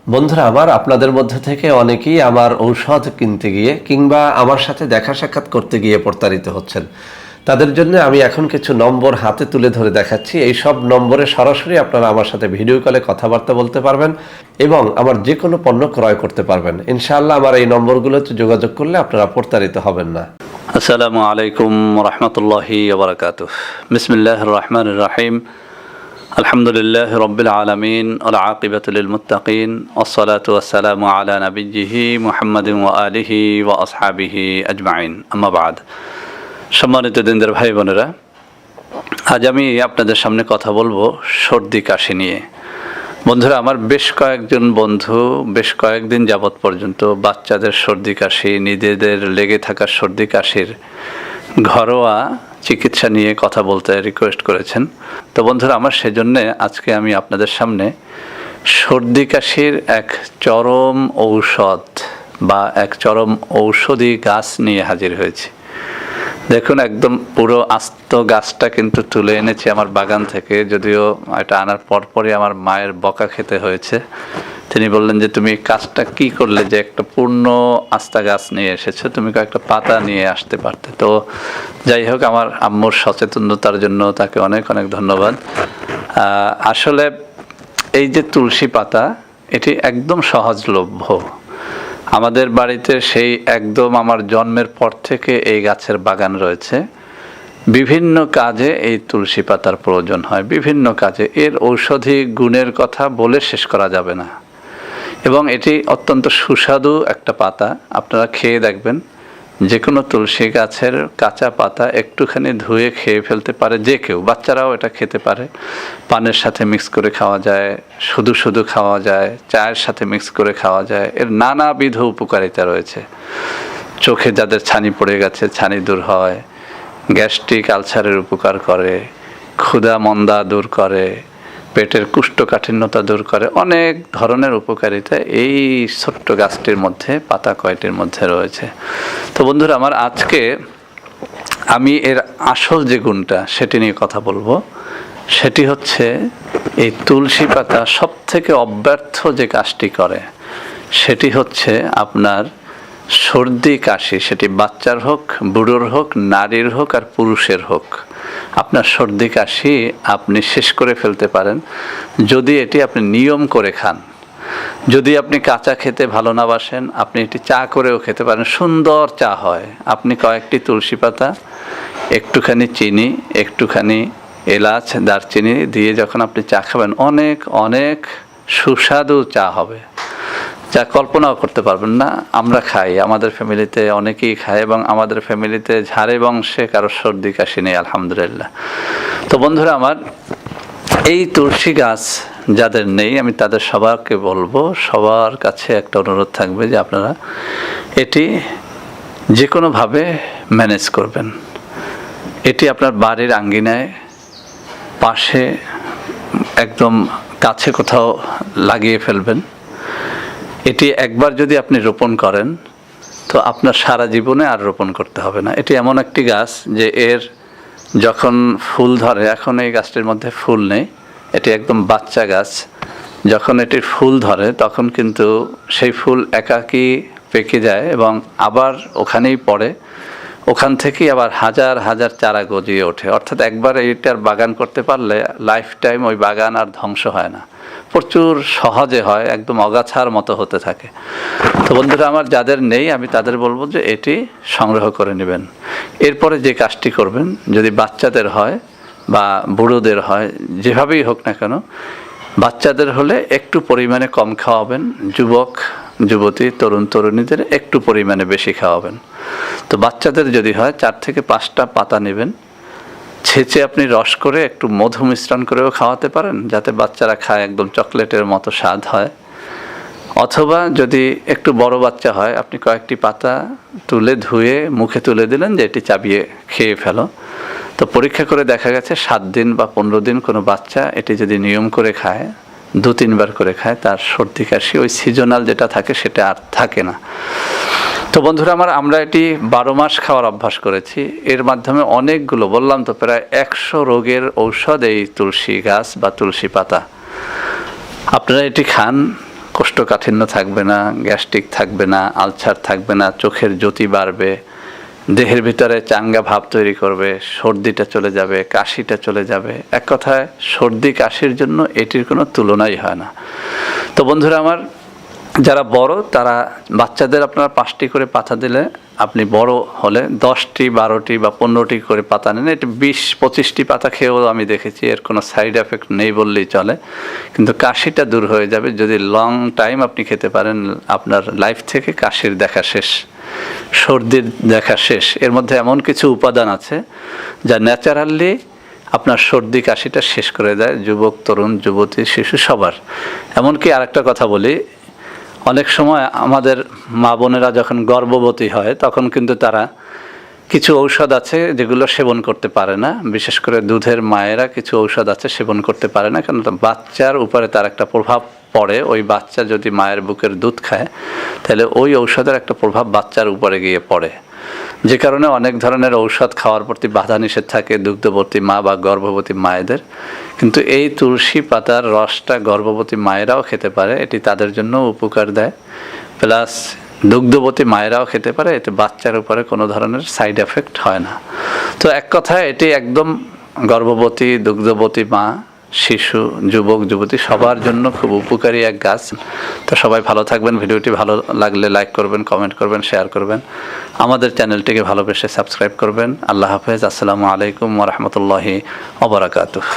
বন্ধুরা আমার, আপনাদের মধ্যে থেকে অনেকেই আমার ঔষধ কিনতে গিয়ে কিংবা আমার সাথে দেখা সাক্ষাৎ করতে গিয়ে প্রতারিত হচ্ছেন। তাদের জন্য আমি এখন কিছু নম্বর হাতে তুলে ধরে দেখাচ্ছি। এই সব নম্বরে সরাসরি আপনারা আমার সাথে ভিডিও কলে কথাবার্তা বলতে পারবেন এবং আমার যে কোনো পণ্য ক্রয় করতে পারবেন। ইনশাআল্লাহ আমার এই নম্বরগুলোতে যোগাযোগ করলে আপনারা প্রতারিত হবেন না। আসসালামু আলাইকুম রহমতুল্লাহি ওয়া বারাকাতুহু। বিসমিল্লাহির রহমানির রহিম। আলহামদুলিল্লাহ রব্বিল আলামিন ওয়াল আকিবাতু লিল মুত্তাকিন ওয়াসসালাতু ওয়াসসালামু আলা নাবিয়্যিহি মুহাম্মাদিন ওয়া আলিহি ওয়া আসহাবিহি আজমাইন। আম্মা বাদ। সম্মানিত দিনদার ভাই বোনেরা, আজ আমি আপনাদের সামনে কথা বলবো সর্দি কাশি নিয়ে। বন্ধুরা আমার, বেশ কয়েকজন বন্ধু বেশ কয়েকদিন যাবৎ পর্যন্ত বাচ্চাদের সর্দি কাশি, নিজেদের লেগে থাকা সর্দি কাশির ঘরোয়া চিকিৎসা নিয়ে কথা বলতে রিকোয়েস্ট করেছেন। তো বন্ধুরা আমার, সেজন্য আজকে আমি আপনাদের সামনে সর্দি কাশির এক চরম ঔষধ বা এক চরম ঔষধি গাছ নিয়ে হাজির হয়েছি। দেখুন, একদম পুরো আস্ত গাছটা কিন্তু তুলে এনেছি আমার বাগান থেকে। যদিও এটা আনার পরপরই আমার মায়ের বকা খেতে হয়েছে। তিনি বললেন যে তুমি কাজটা কি করলে, যে একটা পূর্ণ আস্তা গাছ নিয়ে এসেছো, তুমি কয়েকটা পাতা নিয়ে আসতে পারতে। তো যাই হোক, আমার আম্মুর সচেতনতার জন্য তাকে অনেক অনেক ধন্যবাদ। আসলে এই যে তুলসী পাতা, এটি একদম সহজলভ্য। আমাদের বাড়িতে সেই একদম আমার জন্মের পর থেকে এই গাছের বাগান রয়েছে। বিভিন্ন কাজে এই তুলসী পাতার প্রয়োজন হয়, বিভিন্ন কাজে। এর ঔষধি গুণের কথা বলে শেষ করা যাবে না। এবং এটি অত্যন্ত সুস্বাদু একটা পাতা। আপনারা খেয়ে দেখবেন, যে কোনো তুলসী গাছের কাঁচা পাতা একটুখানি ধুয়ে খেয়ে ফেলতে পারে যে কেউ, বাচ্চারাও এটা খেতে পারে। পানের সাথে মিক্স করে খাওয়া যায়, শুধু শুধু খাওয়া যায়, চায়ের সাথে মিক্স করে খাওয়া যায়। এর নানাবিধ উপকারিতা রয়েছে। চোখে যাদের ছানি পড়ে গেছে, ছানি দূর হয়, গ্যাস্ট্রিক আলসারের উপকার করে, ক্ষুধা মন্দা দূর করে, পেটের কুষ্ঠকাঠিন্যতা দূর করে, অনেক ধরনের উপকারিতা এই ছোট্ট গাছটির মধ্যে, পাতা কয়টির মধ্যে রয়েছে। তো বন্ধুরা আমার, আজকে আমি এর আসল যে গুণটা সেটি নিয়ে কথা বলবো। সেটি হচ্ছে, এই তুলসী পাতা সব থেকে অব্যর্থ যে কাজটি করে সেটি হচ্ছে আপনার সর্দি কাশি, সেটি বাচ্চার হোক, বুড়োর হোক, নারীর হোক আর পুরুষের হোক, আপনার সর্দি কাশি আপনি শেষ করে ফেলতে পারেন যদি এটি আপনি নিয়ম করে খান। যদি আপনি কাঁচা খেতে ভালো না বাসেন, আপনি এটি চা করেও খেতে পারেন, সুন্দর চা হয়। আপনি কয়েকটি তুলসী পাতা, একটুখানি চিনি, একটুখানি এলাচ, দারচিনি দিয়ে যখন আপনি চা খাবেন, অনেক অনেক সুস্বাদু চা হবে, যা কল্পনাও করতে পারবেন না। আমরা খাই, আমাদের ফ্যামিলিতে অনেকেই খায়, এবং আমাদের ফ্যামিলিতে ঝাড়ে বংশে কারো সর্দি কাশি নেই, আলহামদুলিল্লাহ। তো বন্ধুরা আমার, এই তুলসী গাছ যাদের নেই, আমি তাদের সবাইকে বলবো, সবার কাছে একটা অনুরোধ থাকবে যে আপনারা এটি যে কোনোভাবে ম্যানেজ করবেন। এটি আপনার বাড়ির আঙ্গিনায়, পাশে, একদম কাছে কোথাও লাগিয়ে ফেলবেন। এটি একবার যদি আপনি রোপণ করেন, তো আপনার সারা জীবনে আর রোপণ করতে হবে না। এটি এমন একটি গাছ যে এর যখন ফুল ধরে, এখন এই গাছটির মধ্যে ফুল নেই, এটি একদম বাচ্চা গাছ। যখন এটির ফুল ধরে তখন কিন্তু সেই ফুল একাকী পেকে যায় এবং আবার ওখানেই পড়ে, ওখান থেকেই আবার হাজার হাজার চারা গজিয়ে ওঠে। অর্থাৎ একবার এইটার বাগান করতে পারলে লাইফ টাইম ওই বাগান আর ধ্বংস হয় না, প্রচুর সহজে হয়, একদম অগাছার মতো হতে থাকে। তো বন্ধুরা আমার, যাদের নেই আমি তাদের বলবো যে এটি সংগ্রহ করে নেবেন। এরপরে যে কাজটি করবেন, যদি বাচ্চাদের হয় বা বুড়োদের হয়, যেভাবেই হোক না কেন, বাচ্চাদের হলে একটু পরিমাণে কম খাওয়াবেন, যুবক যুবতী তরুণ তরুণীদের একটু পরিমাণে বেশি খাওয়াবেন। তো বাচ্চাদের যদি হয়, 4 থেকে 5টা পাতা নেবেন, ছেঁচে আপনি রস করে একটু মধু মিশ্রণ করেও খাওয়াতে পারেন, যাতে বাচ্চারা খায়, একদম চকলেটের মতো স্বাদ হয়। অথবা যদি একটু বড় বাচ্চা হয়, আপনি কয়েকটি পাতা তুলে ধুয়ে মুখে তুলে দিলেন যে এটি চাবিয়ে খেয়ে ফেলো। তো পরীক্ষা করে দেখা গেছে 7 দিন বা 15 দিন কোনো বাচ্চা এটি যদি নিয়ম করে খায়, 2-3 বার করে খায়, তার সর্দি কাশি ওই সিজনাল যেটা থাকে সেটা আর থাকে না। তো বন্ধুরা আমার, আমরা এটি 12 মাস খাওয়ার অভ্যাস করেছি। এর মাধ্যমে অনেকগুলো, বললাম তো, প্রায় 100 রোগের ঔষধ এই তুলসী গাছ বা তুলসী পাতা। আপনারা এটি খান, কোষ্ঠকাঠিন্য থাকবে না, গ্যাস্ট্রিক থাকবে না, আলসার থাকবে না, চোখের জ্যোতি বাড়বে, দেহের ভিতরে চাঙ্গা ভাব তৈরি করবে, সর্দিটা চলে যাবে, কাশিটা চলে যাবে। এক কথায় সর্দি কাশির জন্য এটির কোনো তুলনাই হয় না। তো বন্ধুরা আমার, যারা বড় তারা বাচ্চাদের আপনারা 5টি করে পাতা দিলে, আপনি বড় হলে 10টি 12টি বা 15টি করে পাতা নেন। এটি 20-25টি পাতা খেয়েও আমি দেখেছি, এর কোনো সাইড এফেক্ট নেই বললেই চলে। কিন্তু কাশিটা দূর হয়ে যাবে যদি লং টাইম আপনি খেতে পারেন। আপনার লাইফ থেকে কাশির দেখা শেষ, সর্দির দেখা শেষ। এর মধ্যে এমন কিছু উপাদান আছে যা ন্যাচারালি আপনার সর্দি কাশিটা শেষ করে দেয়, যুবক, তরুণ, যুবতী, শিশু সবার। এমনকি আরেকটা কথা বলি, অনেক সময় আমাদের মা বোনেরা যখন গর্ভবতী হয় তখন কিন্তু তারা কিছু ঔষধ আছে যেগুলো সেবন করতে পারে না। বিশেষ করে দুধের মায়েরা কিছু ঔষধ আছে সেবন করতে পারে না, কারণ বাচ্চার উপরে তার একটা প্রভাব পড়ে। ওই বাচ্চা যদি মায়ের বুকের দুধ খায় তাহলে ওই ঔষধের একটা প্রভাব বাচ্চার উপরে গিয়ে পড়ে, যে কারণে অনেক ধরনের ঔষধ খাওয়ার প্রতি বাধা নিষেধ থাকে দুগ্ধবতী মা বা গর্ভবতী মায়েদের। কিন্তু এই তুলসী পাতার রসটা গর্ভবতী মায়েরাও খেতে পারে, এটি তাদের জন্য উপকার দেয়। প্লাস দুগ্ধবতী মায়েরাও খেতে পারে, এতে বাচ্চার উপরে কোনো ধরনের সাইড এফেক্ট হয় না। তো এক কথায় এটি একদম গর্ভবতী, দুগ্ধবতী মা, শিশু, যুবক, যুবতী সবার জন্য খুব উপকারী এক গাছ। তো সবাই ভালো থাকবেন। ভিডিওটি ভালো লাগলে লাইক করবেন, কমেন্ট করবেন, শেয়ার করবেন। আমাদের চ্যানেলটিকে ভালোবেসে সাবস্ক্রাইব করবেন। আল্লাহ হাফেজ। আসসালামু আলাইকুম ওয়া রাহমাতুল্লাহি ওয়া বারাকাতুহু।